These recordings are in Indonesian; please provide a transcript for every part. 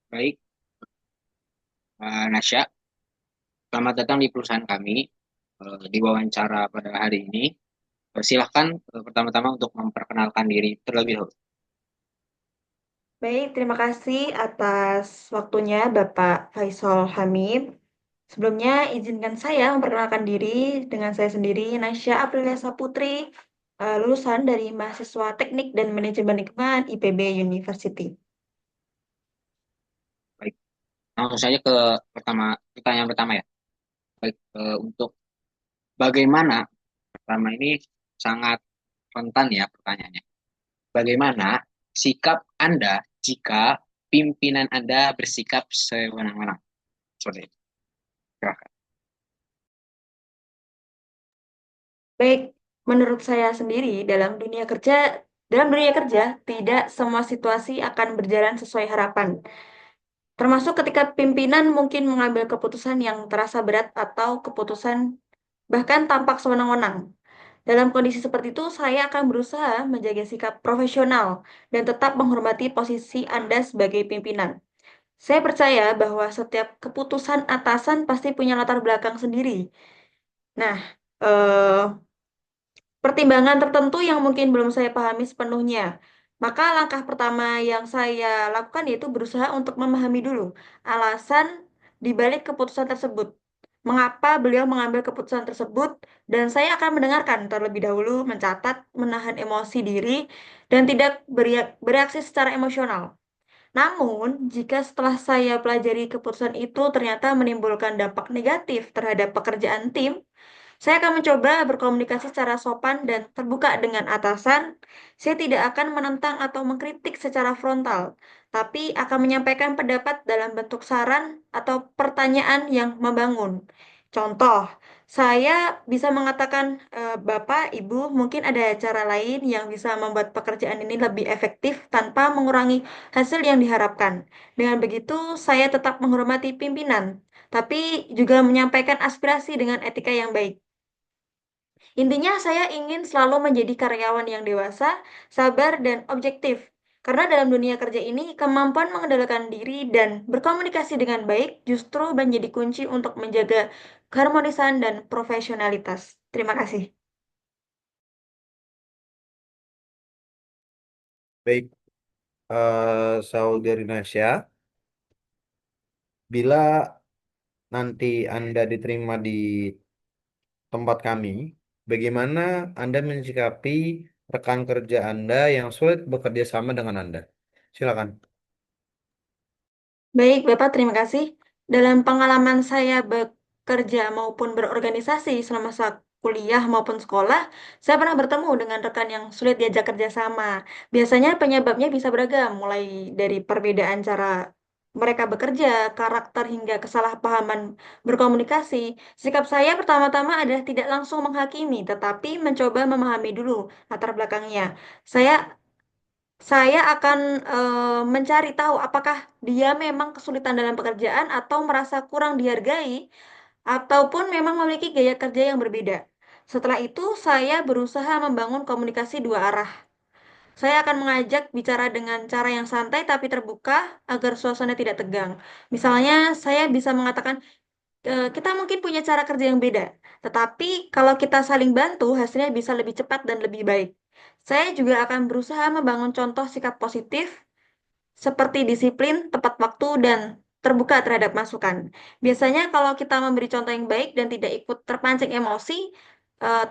Baik, Nasya, selamat datang di perusahaan kami. Di wawancara pada hari ini, silahkan pertama-tama untuk memperkenalkan diri terlebih dahulu. Baik, terima kasih atas waktunya Bapak Faisal Hamid. Sebelumnya izinkan saya memperkenalkan diri dengan saya sendiri, Nasya Aprilia Saputri, lulusan dari mahasiswa Teknik dan Manajemen Lingkungan IPB University. Baik, langsung saja ke pertanyaan pertama ya. Baik, untuk bagaimana, pertama ini sangat rentan ya pertanyaannya. Bagaimana sikap Anda jika pimpinan Anda bersikap sewenang-wenang? Seperti itu. Silahkan. Baik, menurut saya sendiri dalam dunia kerja tidak semua situasi akan berjalan sesuai harapan. Termasuk ketika pimpinan mungkin mengambil keputusan yang terasa berat atau keputusan bahkan tampak sewenang-wenang. Dalam kondisi seperti itu, saya akan berusaha menjaga sikap profesional dan tetap menghormati posisi Anda sebagai pimpinan. Saya percaya bahwa setiap keputusan atasan pasti punya latar belakang sendiri. Nah, eh, pertimbangan tertentu yang mungkin belum saya pahami sepenuhnya. Maka langkah pertama yang saya lakukan yaitu berusaha untuk memahami dulu alasan di balik keputusan tersebut. Mengapa beliau mengambil keputusan tersebut, dan saya akan mendengarkan terlebih dahulu, mencatat, menahan emosi diri, dan tidak bereaksi secara emosional. Namun, jika setelah saya pelajari keputusan itu ternyata menimbulkan dampak negatif terhadap pekerjaan tim, saya akan mencoba berkomunikasi secara sopan dan terbuka dengan atasan. Saya tidak akan menentang atau mengkritik secara frontal, tapi akan menyampaikan pendapat dalam bentuk saran atau pertanyaan yang membangun. Contoh, saya bisa mengatakan, Bapak, Ibu, mungkin ada cara lain yang bisa membuat pekerjaan ini lebih efektif tanpa mengurangi hasil yang diharapkan. Dengan begitu, saya tetap menghormati pimpinan, tapi juga menyampaikan aspirasi dengan etika yang baik. Intinya saya ingin selalu menjadi karyawan yang dewasa, sabar, dan objektif. Karena dalam dunia kerja ini, kemampuan mengendalikan diri dan berkomunikasi dengan baik justru menjadi kunci untuk menjaga keharmonisan dan profesionalitas. Terima kasih. Baik, Saudari Nasya, bila nanti Anda diterima di tempat kami, bagaimana Anda mensikapi rekan kerja Anda yang sulit bekerja sama dengan Anda? Silakan. Baik, Bapak, terima kasih. Dalam pengalaman saya bekerja maupun berorganisasi selama saat kuliah maupun sekolah, saya pernah bertemu dengan rekan yang sulit diajak kerja sama. Biasanya penyebabnya bisa beragam, mulai dari perbedaan cara mereka bekerja, karakter, hingga kesalahpahaman berkomunikasi. Sikap saya pertama-tama adalah tidak langsung menghakimi, tetapi mencoba memahami dulu latar belakangnya. Saya saya akan mencari tahu apakah dia memang kesulitan dalam pekerjaan atau merasa kurang dihargai ataupun memang memiliki gaya kerja yang berbeda. Setelah itu, saya berusaha membangun komunikasi dua arah. Saya akan mengajak bicara dengan cara yang santai tapi terbuka agar suasana tidak tegang. Misalnya, saya bisa mengatakan, kita mungkin punya cara kerja yang beda, tetapi kalau kita saling bantu, hasilnya bisa lebih cepat dan lebih baik. Saya juga akan berusaha membangun contoh sikap positif seperti disiplin, tepat waktu, dan terbuka terhadap masukan. Biasanya kalau kita memberi contoh yang baik dan tidak ikut terpancing emosi,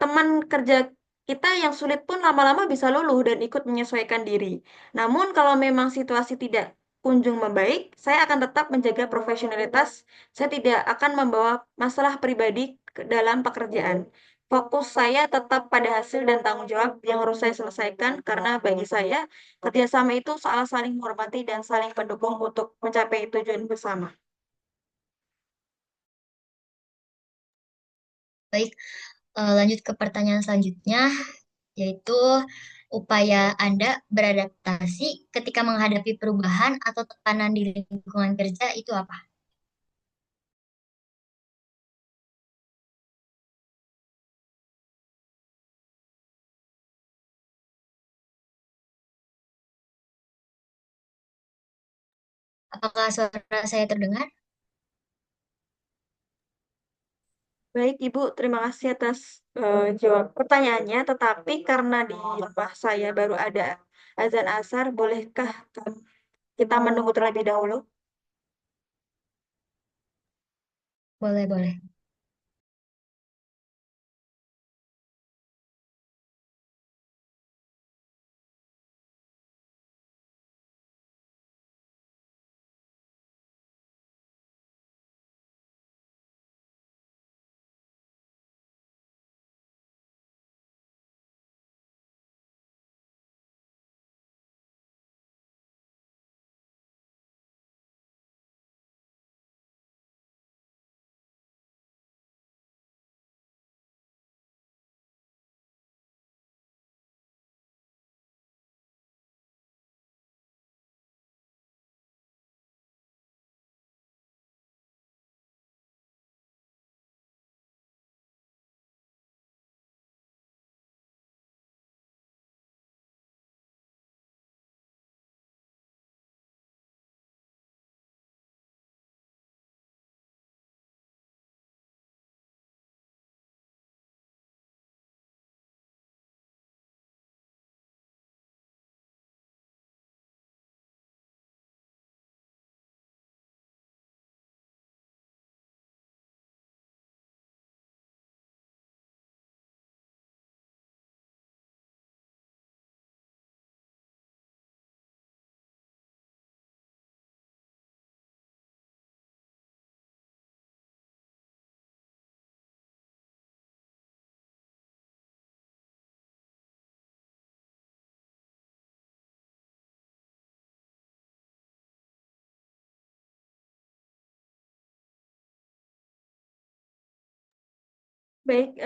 teman kerja kita yang sulit pun lama-lama bisa luluh dan ikut menyesuaikan diri. Namun kalau memang situasi tidak kunjung membaik, saya akan tetap menjaga profesionalitas. Saya tidak akan membawa masalah pribadi ke dalam pekerjaan. Fokus saya tetap pada hasil dan tanggung jawab yang harus saya selesaikan, karena bagi saya kerjasama itu soal saling menghormati dan saling mendukung untuk mencapai tujuan bersama. Baik, lanjut ke pertanyaan selanjutnya, yaitu upaya Anda beradaptasi ketika menghadapi perubahan atau tekanan di lingkungan kerja itu apa? Apakah suara saya terdengar? Baik, Ibu, terima kasih atas jawab pertanyaannya. Tetapi karena di rumah saya baru ada azan asar, bolehkah kita menunggu terlebih dahulu? Boleh, boleh. Baik,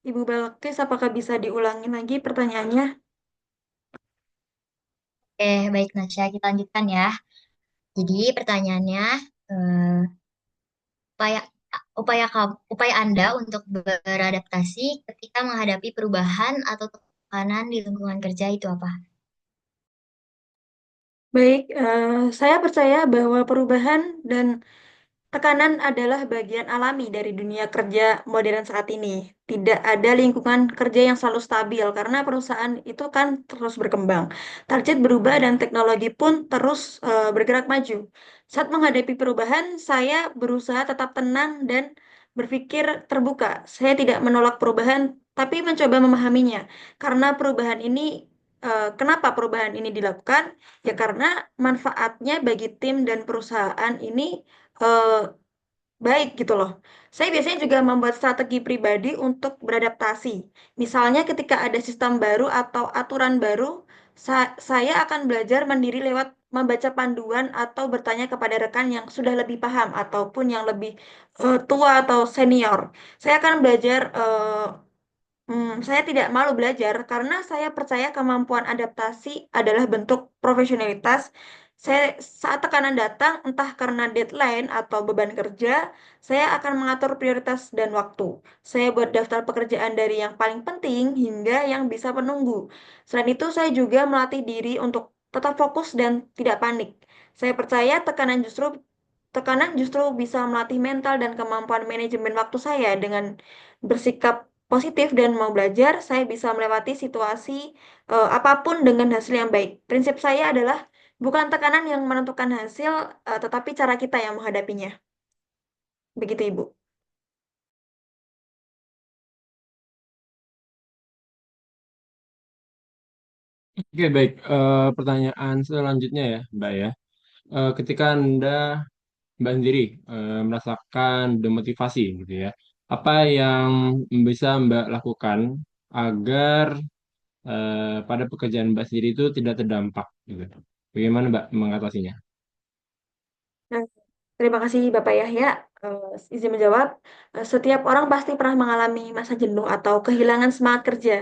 Ibu Balkis, apakah bisa diulangi lagi pertanyaannya? Oke, baik Nasya, kita lanjutkan ya. Jadi pertanyaannya, eh, upaya upaya Anda untuk beradaptasi ketika menghadapi perubahan atau tekanan di lingkungan kerja itu apa? Baik, saya percaya bahwa perubahan dan tekanan adalah bagian alami dari dunia kerja modern saat ini. Tidak ada lingkungan kerja yang selalu stabil karena perusahaan itu kan terus berkembang. Target berubah dan teknologi pun terus bergerak maju. Saat menghadapi perubahan, saya berusaha tetap tenang dan berpikir terbuka. Saya tidak menolak perubahan, tapi mencoba memahaminya. Karena perubahan ini, kenapa perubahan ini dilakukan? Ya karena manfaatnya bagi tim dan perusahaan ini eh, baik gitu loh. Saya biasanya juga membuat strategi pribadi untuk beradaptasi. Misalnya ketika ada sistem baru atau aturan baru, saya akan belajar mandiri lewat membaca panduan atau bertanya kepada rekan yang sudah lebih paham ataupun yang lebih tua atau senior. Saya akan belajar saya tidak malu belajar karena saya percaya kemampuan adaptasi adalah bentuk profesionalitas. Saat tekanan datang, entah karena deadline atau beban kerja, saya akan mengatur prioritas dan waktu. Saya buat daftar pekerjaan dari yang paling penting hingga yang bisa menunggu. Selain itu, saya juga melatih diri untuk tetap fokus dan tidak panik. Saya percaya tekanan justru bisa melatih mental dan kemampuan manajemen waktu saya dengan bersikap positif dan mau belajar, saya bisa melewati situasi apapun dengan hasil yang baik. Prinsip saya adalah bukan tekanan yang menentukan hasil, tetapi cara kita yang menghadapinya. Begitu, Ibu. Oke, baik. Pertanyaan selanjutnya ya, Mbak ya. Ketika Mbak sendiri merasakan demotivasi gitu ya, apa yang bisa Mbak lakukan agar pada pekerjaan Mbak sendiri itu tidak terdampak gitu? Bagaimana Mbak mengatasinya? Nah, terima kasih Bapak Yahya. Izin menjawab, setiap orang pasti pernah mengalami masa jenuh atau kehilangan semangat kerja.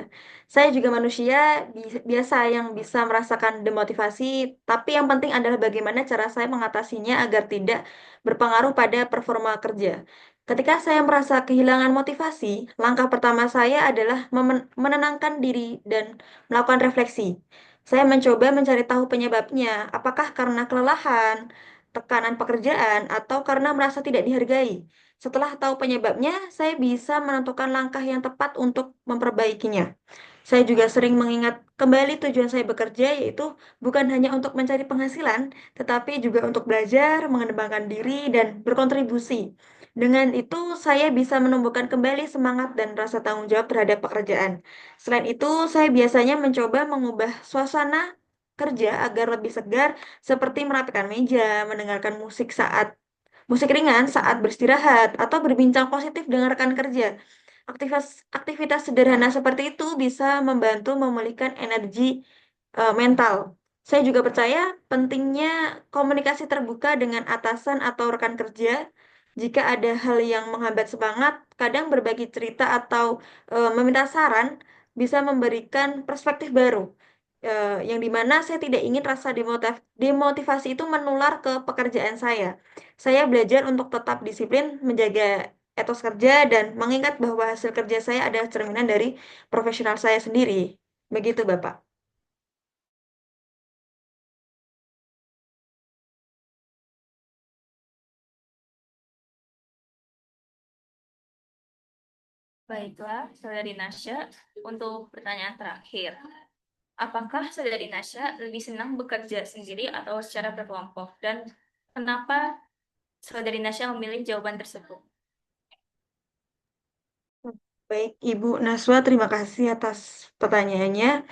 Saya juga manusia biasa yang bisa merasakan demotivasi, tapi yang penting adalah bagaimana cara saya mengatasinya agar tidak berpengaruh pada performa kerja. Ketika saya merasa kehilangan motivasi, langkah pertama saya adalah menenangkan diri dan melakukan refleksi. Saya mencoba mencari tahu penyebabnya, apakah karena kelelahan, tekanan pekerjaan, atau karena merasa tidak dihargai. Setelah tahu penyebabnya, saya bisa menentukan langkah yang tepat untuk memperbaikinya. Saya juga sering mengingat kembali tujuan saya bekerja, yaitu bukan hanya untuk mencari penghasilan, tetapi juga untuk belajar, mengembangkan diri, dan berkontribusi. Dengan itu, saya bisa menumbuhkan kembali semangat dan rasa tanggung jawab terhadap pekerjaan. Selain itu, saya biasanya mencoba mengubah suasana kerja agar lebih segar, seperti merapikan meja, mendengarkan musik ringan saat beristirahat, atau berbincang positif dengan rekan kerja. Aktivitas sederhana seperti itu bisa membantu memulihkan energi mental. Saya juga percaya pentingnya komunikasi terbuka dengan atasan atau rekan kerja. Jika ada hal yang menghambat semangat, kadang berbagi cerita atau meminta saran bisa memberikan perspektif baru. Yang dimana saya tidak ingin rasa demotivasi itu menular ke pekerjaan saya. Saya belajar untuk tetap disiplin, menjaga etos kerja, dan mengingat bahwa hasil kerja saya adalah cerminan dari profesional saya sendiri. Begitu, Bapak. Baiklah, Saudari Nasya, untuk pertanyaan terakhir. Apakah Saudari Nasya lebih senang bekerja sendiri atau secara berkelompok? Dan kenapa Saudari Nasya memilih jawaban tersebut? Baik, Ibu Naswa, terima kasih atas pertanyaannya.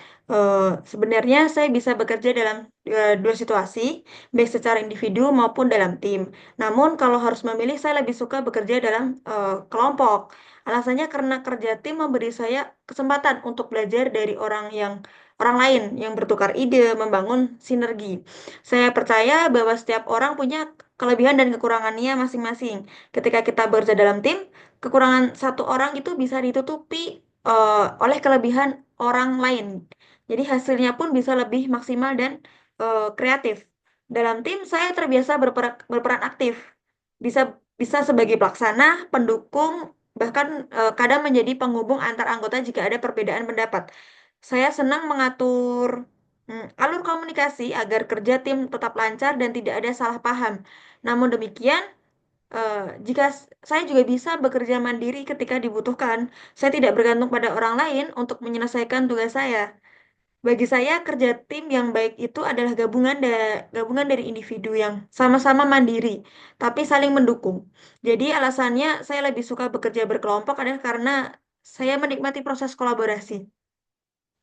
Sebenarnya saya bisa bekerja dalam dua situasi, baik secara individu maupun dalam tim. Namun kalau harus memilih, saya lebih suka bekerja dalam kelompok. Alasannya karena kerja tim memberi saya kesempatan untuk belajar dari orang lain yang bertukar ide, membangun sinergi. Saya percaya bahwa setiap orang punya kelebihan dan kekurangannya masing-masing. Ketika kita bekerja dalam tim, kekurangan satu orang itu bisa ditutupi oleh kelebihan orang lain. Jadi hasilnya pun bisa lebih maksimal dan kreatif. Dalam tim saya terbiasa berperan aktif. Bisa bisa sebagai pelaksana, pendukung, bahkan kadang menjadi penghubung antar anggota jika ada perbedaan pendapat. Saya senang mengatur alur komunikasi agar kerja tim tetap lancar dan tidak ada salah paham. Namun demikian, jika saya juga bisa bekerja mandiri ketika dibutuhkan, saya tidak bergantung pada orang lain untuk menyelesaikan tugas saya. Bagi saya, kerja tim yang baik itu adalah gabungan dari individu yang sama-sama mandiri, tapi saling mendukung. Jadi alasannya saya lebih suka bekerja berkelompok adalah karena saya menikmati proses kolaborasi.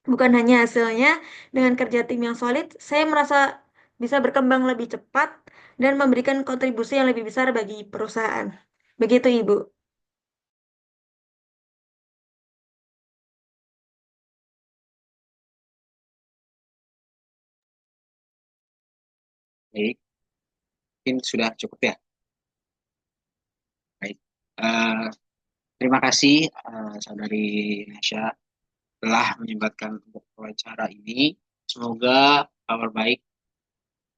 Bukan hanya hasilnya, dengan kerja tim yang solid, saya merasa bisa berkembang lebih cepat dan memberikan kontribusi yang lebih besar bagi perusahaan. Begitu, Ibu. Baik, mungkin sudah cukup ya. Baik. Eh, Terima kasih Saudari Nasya telah menyempatkan untuk wawancara ini. Semoga kabar baik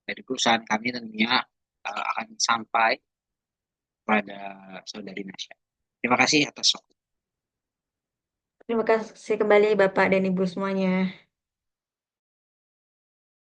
dari perusahaan kami tentunya akan sampai pada Saudari Nasya. Terima kasih atas waktu. Terima kasih kembali Bapak dan Ibu semuanya.